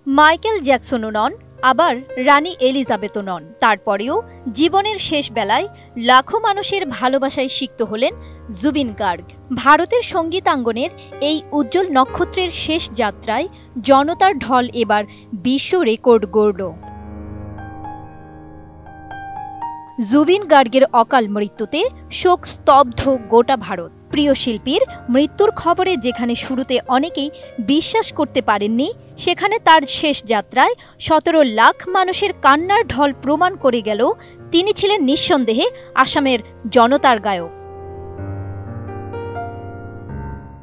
Michael জ্যাকসনও নন, আবার রানী এলিজাবেথও নন। তারপরেও জীবনের শেষ বেলায় লাখো মানুষের ভালোবাসায় সিক্ত হলেন জুবিন গার্গ। ভারতের সঙ্গীতাঙ্গনের এই উজ্জ্বল নক্ষত্রের শেষ যাত্রায় জনতার ঢল এবার বিশ্ব রেকর্ড গড়ল। জুবিন গার্গের অকাল মৃত্যুতে শোক স্তব্ধ গোটা ভারত। প্রিয় শিল্পীর মৃত্যুর খবরে যেখানে শুরুতে অনেকেই বিশ্বাস করতে পারেননি, সেখানে তার শেষ যাত্রায় ১৭ লাখ মানুষের কান্নার ঢল প্রমাণ করে গেল তিনি ছিলেন নিঃসন্দেহে আসামের জনতার গায়ক।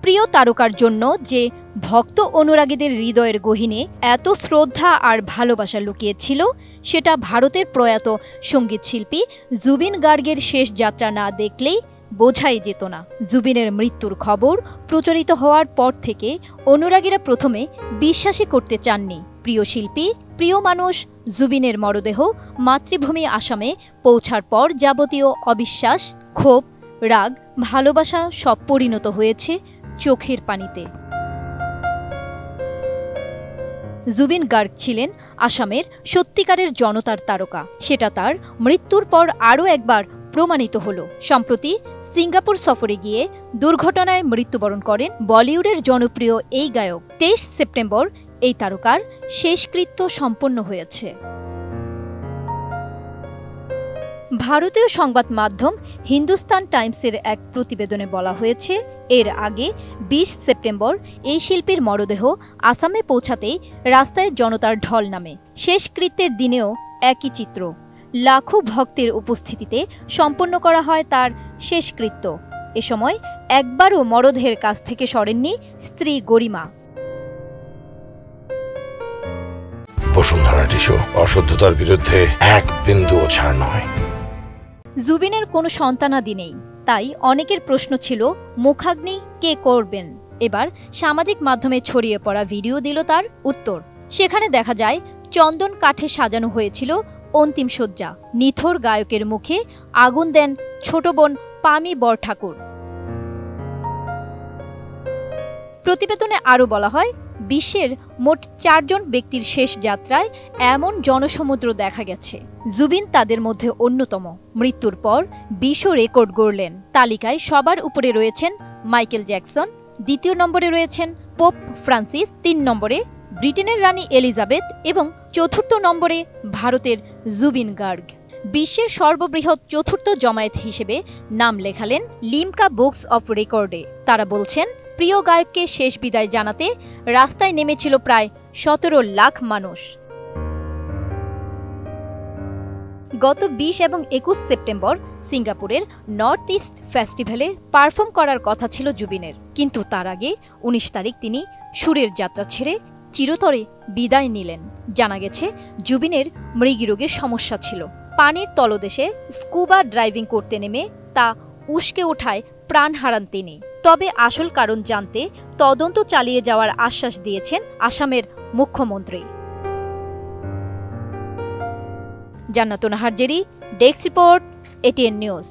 প্রিয় তারকার জন্য যে ভক্ত অনুরাগীদের হৃদয়ের গহীনে এত শ্রদ্ধা আর ভালোবাসা লুকিয়েছিল, সেটা ভারতের প্রয়াত সঙ্গীতশিল্পী জুবিন গার্গের শেষ যাত্রা না দেখলেই বোঝাই যেত না। জুবিনের মৃত্যুর খবর প্রচারিত হওয়ার পর থেকে অনুরাগীরা প্রথমে বিশ্বাসই করতে চাননি। প্রিয় শিল্পী, প্রিয় মানুষ জুবিনের মরদেহ মাতৃভূমি আসামে পৌঁছার পর যাবতীয় অবিশ্বাস, ক্ষোভ, রাগ, ভালোবাসা সব পরিণত হয়েছে চোখের পানিতে। জুবিন গার্গ ছিলেন আসামের সত্যিকারের জনতার তারকা। সেটা তার মৃত্যুর পর আরও একবার প্রমাণিত হল। সম্প্রতি সিঙ্গাপুর সফরে গিয়ে দুর্ঘটনায় মৃত্যুবরণ করেন বলিউডের জনপ্রিয় এই গায়ক। ২৩ সেপ্টেম্বর এই তারকার শেষকৃত্য সম্পন্ন হয়েছে। ভারতীয় সংবাদ মাধ্যম হিন্দুস্তান টাইমসের এক প্রতিবেদনে বলা হয়েছে, এর আগে ২০ সেপ্টেম্বর এই শিল্পীর মরদেহ আসামে পৌঁছাতেই রাস্তায় জনতার ঢল নামে। শেষকৃত্যের দিনেও একই চিত্র। লাখো ভক্তের উপস্থিতিতে সম্পন্ন করা হয় তার শেষকৃত্য। এ সময় একবারও মরদেহের কাছ থেকে সরেননি স্ত্রী গরিমা। বসুন্ধরা টিস্যু, অশুদ্ধতার বিরুদ্ধে এক বিন্দুও ছাড় নয়। জুবিনের কোনো সন্তানাদি নেই, তাই অনেকের প্রশ্ন ছিল মুখাগ্নি কে করবেন। এবার সামাজিক মাধ্যমে ছড়িয়ে পড়া ভিডিও দিল তার উত্তর। সেখানে দেখা যায় চন্দন কাঠে সাজানো হয়েছিল অন্তিম শয্যা। নিথর গায়কের মুখে আগুন দেন ছোট বোন পামি বরঠাকুর। প্রতিবেদনে আরও বলা হয়, বিশ্বের মোট ৪ জন ব্যক্তির শেষ যাত্রায় এমন জনসমুদ্র দেখা গেছে। জুবিন তাদের মধ্যে অন্যতম। মৃত্যুর পর বিশ্ব রেকর্ড গড়লেন। তালিকায় সবার উপরে রয়েছেন মাইকেল জ্যাকসন, দ্বিতীয় নম্বরে রয়েছেন পোপ ফ্রান্সিস, ৩ নম্বরে ব্রিটেনের রানী এলিজাবেথ এবং চতুর্থ নম্বরে ভারতের জুবিন গার্গ। বিশ্বের সর্ববৃহৎ চতুর্থ জমায়েত হিসেবে নাম লেখালেন লিমকা বুকস অফ রেকর্ডে। তারা বলছেন, প্রিয় গায়ককে শেষ বিদায় জানাতে রাস্তায় নেমেছিল প্রায় ১৭ লাখ মানুষ। গত ২০ এবং ২১ সেপ্টেম্বর সিঙ্গাপুরের নর্থ ইস্ট ফেস্টিভ্যালে পারফর্ম করার কথা ছিল জুবিনের, কিন্তু তার আগে ১৯ তারিখ তিনি সুরের যাত্রা ছেড়ে চিরতরে বিদায় নিলেন। জানা গেছে, জুবিনের মৃগীরোগের সমস্যা ছিল। পানির তলদেশে স্কুবা ড্রাইভিং করতে নেমে তা উস্কে ওঠায় প্রাণ হারান তিনি। তবে আসল কারণ জানতে তদন্ত চালিয়ে যাওয়ার আশ্বাস দিয়েছেন আসামের মুখ্যমন্ত্রী। জান্নাতুন Nahar Jerry, desk report, ATN news.